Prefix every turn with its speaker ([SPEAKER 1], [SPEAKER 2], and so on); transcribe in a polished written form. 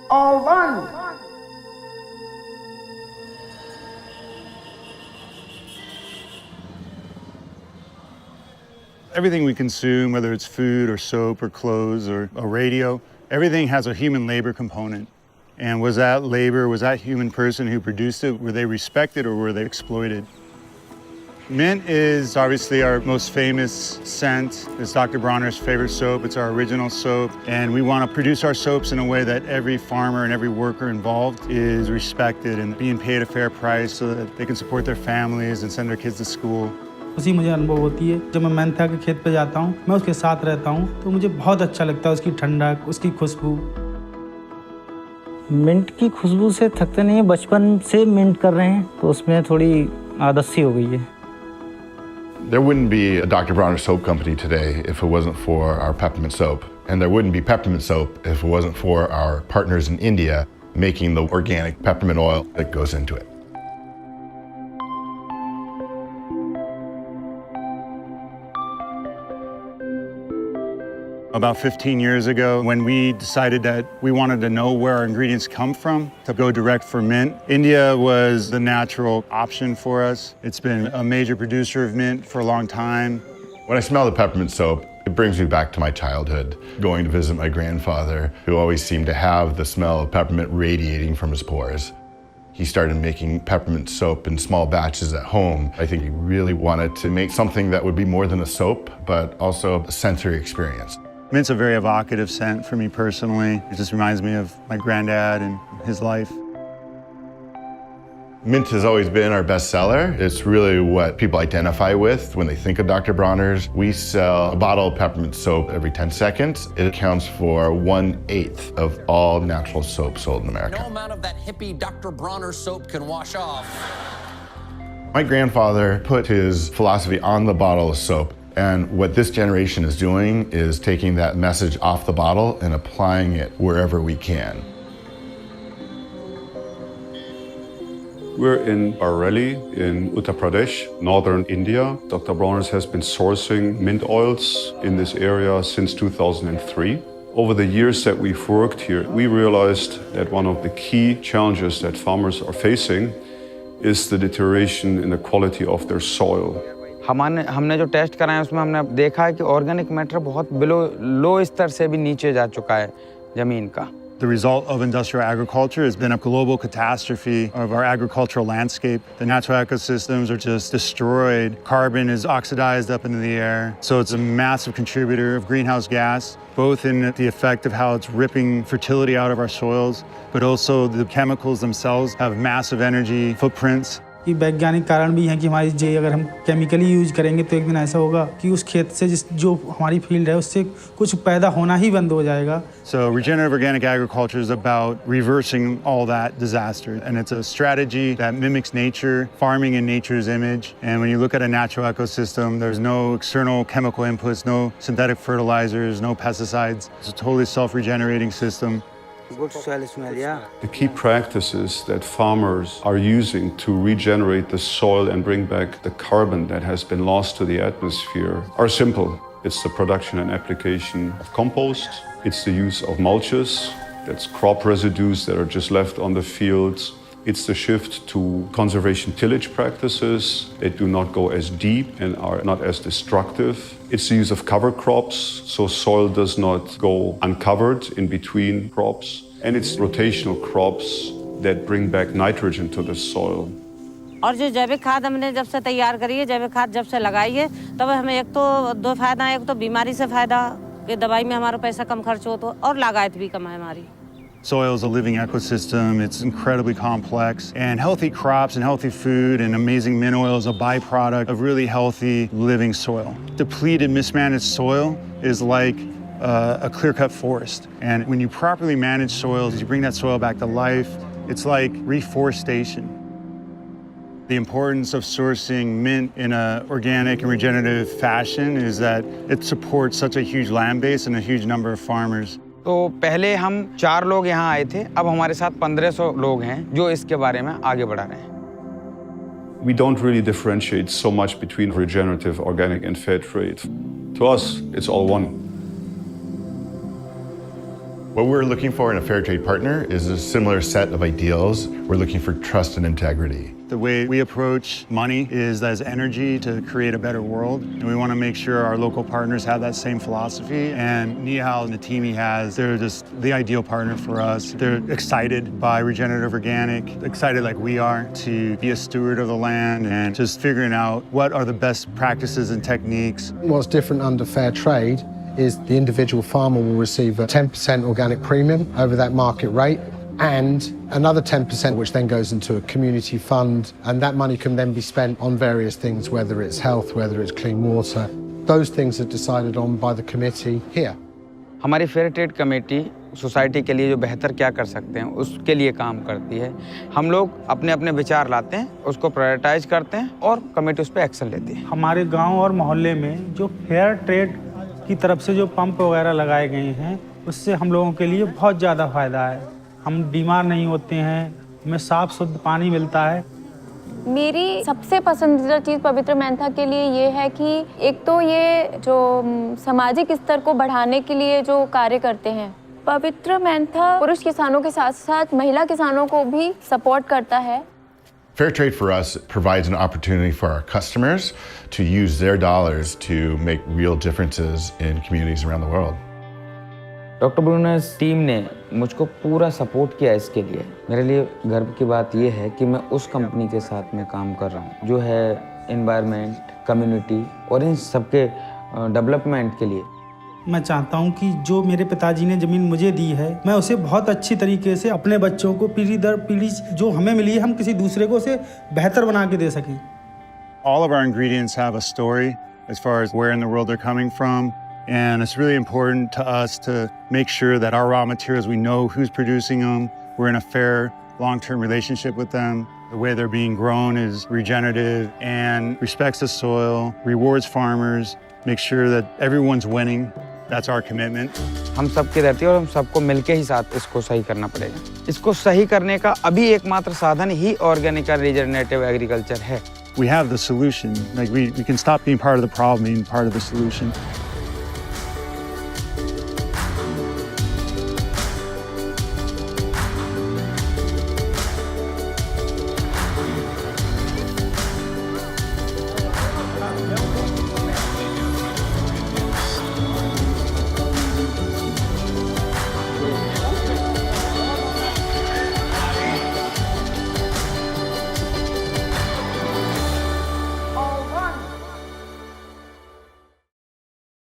[SPEAKER 1] or one.
[SPEAKER 2] Everything we consume, whether it's food or soap or clothes or a radio, everything has a human labor component. And was that labor, was that human person who produced it, were they respected or were they exploited? Mint is obviously our most famous scent. It's Dr. Bronner's favorite soap. It's our original soap. And we want to produce our soaps in a way that every farmer and every worker involved is respected and being paid a fair price so that they can support their families and send their kids to school.
[SPEAKER 3] उसी मुझे अनुभव होती है जब मैं Mentha के खेत पे जाता हूँ, मैं उसके साथ रहता हूँ तो मुझे बहुत अच्छा लगता है उसकी ठंडक, उसकी खुशबू।
[SPEAKER 4] मिंट की खुशबू से थकते नहीं है, बचपन से मिंट कर रहे हैं तो उसमें थोड़ी आदत सी हो गई है।
[SPEAKER 5] There wouldn't be a Dr. Bronner soap company today if it wasn't for our peppermint soap. And there wouldn't be peppermint soap if it wasn't for our partners in India making the organic peppermint oil that goes into it.
[SPEAKER 2] About 15 years ago, when we decided that we wanted to know where our ingredients come from to go direct for mint, India was the natural option for us. It's been a major producer of mint for a long time.
[SPEAKER 5] When I smell the peppermint soap, it brings me back to my childhood, going to visit my grandfather, who always seemed to have the smell of peppermint radiating from his pores. He started making peppermint soap in small batches at home. I think he really wanted to make something that would be more than a soap, but also a sensory experience.
[SPEAKER 2] Mint's a very evocative scent for me personally. It just reminds me of my granddad and his life.
[SPEAKER 5] Mint has always been our best seller. It's really what people identify with when they think of Dr. Bronner's. We sell a bottle of peppermint soap every 10 seconds. It accounts for 1/8 of all natural soap sold in America.
[SPEAKER 6] No amount of that hippie Dr. Bronner soap can wash off.
[SPEAKER 5] My grandfather put his philosophy on the bottle of soap. And what this generation is doing is taking that message off the bottle and applying it wherever we can.
[SPEAKER 7] We're in Bareilly in Uttar Pradesh, northern India. Dr. Bronner's has been sourcing mint oils in this area since 2003. Over the years that we've worked here, we realized that one of the key challenges that farmers are facing is the deterioration in the quality of their soil.
[SPEAKER 8] हमने जो test कराया उसमें हमने देखा है कि organic matter बहुत लो स्तर से भी नीचे जा चुका है ज़मीन का।
[SPEAKER 2] The result of industrial agriculture has been a global catastrophe of our agricultural landscape. The natural ecosystems are just destroyed. Carbon is oxidized up into the air. So it's a massive contributor of greenhouse gas, both in the effect of how it's ripping fertility out of our soils, but also the chemicals themselves have massive energy footprints.
[SPEAKER 3] कि वैज्ञानिक कारण भी हैं कि हमारी जे अगर हम chemically use करेंगे तो एक दिन ऐसा होगा कि उस खेत से जो हमारी फील्ड है उससे कुछ पैदा होना ही बंद हो जाएगा.
[SPEAKER 2] So regenerative organic agriculture is about reversing all that disaster, and it's a strategy that mimics nature, farming in nature's image. And when you look at a natural ecosystem, there's no external chemical inputs, no synthetic fertilizers, no pesticides. It's a totally self-regenerating system.
[SPEAKER 8] Good soil smell, yeah.
[SPEAKER 7] The key practices that farmers are using to regenerate the soil and bring back the carbon that has been lost to the atmosphere are simple. It's the production and application of compost. It's the use of mulches. That's crop residues that are just left on the fields. It's the shift to conservation tillage practices that do not go as deep and are not as destructive. It's the use of cover crops, so soil does not go uncovered in between crops. And it's rotational crops that bring back nitrogen to the soil.
[SPEAKER 9] और जो जैविक खाद हमने जब से तैयार करी है, जैविक खाद जब से लगाई है, तब हमें एक तो दो फायदा है, एक तो बीमारी से फायदा कि दवाई में हमारा पैसा कम खर्च हो तो और लागत भी कम है हमारी.
[SPEAKER 2] Soil is a living ecosystem. It's incredibly complex. And healthy crops and healthy food and amazing mint oil is a byproduct of really healthy living soil. Depleted, mismanaged soil is like a clear-cut forest. And when you properly manage soils, you bring that soil back to life, it's like reforestation. The importance of sourcing mint in an organic and regenerative fashion is that it supports such a huge land base and a huge number of farmers.
[SPEAKER 8] तो पहले हम 4 लोग यहाँ आए थे, अब हमारे साथ 1500 लोग हैं जो इसके बारे में आगे बढ़ा रहे हैं.
[SPEAKER 7] We don't really differentiate so much between regenerative, organic, and fair trade. To us, it's all one.
[SPEAKER 5] What we're looking for in a fair trade partner is a similar set of ideals. We're looking for trust and integrity.
[SPEAKER 2] The way we approach money is as energy to create a better world. And we want to make sure our local partners have that same philosophy. And Nihal and the team he has, they're just the ideal partner for us. They're excited by regenerative organic, excited like we are to be a steward of the land and just figuring out what are the best practices and techniques.
[SPEAKER 1] What's different under fair trade is the individual farmer will receive a 10% organic premium over that market rate and another 10% which then goes into a community fund, and that money can then be spent on various things, whether it's health, whether it's clean water. Those things are decided on by the committee here.
[SPEAKER 8] हमारी fair trade committee society के लिए जो बेहतर क्या कर सकते हैं उसके लिए काम करती है। हम लोग अपने अपने विचार लाते हैं, उसको प्रायोरिटाइज करते हैं और कमेटी उस पर एक्शन लेती है।
[SPEAKER 3] हमारे गांव और मोहल्ले में जो फेयर ट्रेड की तरफ से जो पंप वगैरह लगाए गए हैं उससे हम लोगों के लिए बहुत ज़्यादा फ़ायदा है। हम बीमार नहीं होते हैं, हमें साफ़ शुद्ध पानी मिलता है।
[SPEAKER 10] मेरी सबसे पसंदीदा चीज़ पवित्रमेंथा के लिए ये है कि एक तो ये जो सामाजिक स्तर को बढ़ाने के लिए जो कार्य करते हैं, पवित्रमेंथा पुरुष किसानों के साथ साथ महिला किसानों को भी सपोर्ट करता है।
[SPEAKER 5] Fair trade for us provides an opportunity for our customers to use their dollars to make real differences in communities around the world.
[SPEAKER 8] Doctor Bruner team ने मुझको पूरा सपोर्ट किया इसके लिए। मेरे लिए गर्व की बात यह है कि मैं उस कंपनी के साथ में काम कर रहा हूँ जो है एनवायरनमेंट, कम्युनिटी और इन सबके डेवलपमेंट के लिए।
[SPEAKER 3] मैं चाहता हूं कि जो मेरे पिताजी ने ज़मीन मुझे दी है मैं उसे बहुत अच्छी तरीके से अपने बच्चों को पीढ़ी दर पीढ़ी जो हमें मिली है हम किसी दूसरे को उसे बेहतर बना के दे सकें।
[SPEAKER 2] All of our ingredients have a story as far as where in the world they're coming from. And it's really important to us to make sure that our raw materials, we know who's producing them. We're in a fair long-term relationship with them. The way they're being grown is regenerative and respects the soil, rewards farmers, make sure that everyone's winning. That's our commitment.
[SPEAKER 8] हम सबकी धरती और हम सबको मिलके ही साथ इसको सही करना पड़ेगा। इसको सही करने का अभी एकमात्र साधन ही ऑर्गेनिक और रिजेनरेटिव एग्रीकल्चर है।
[SPEAKER 2] We have the solution. Like we can stop being part of the problem, being part of the solution.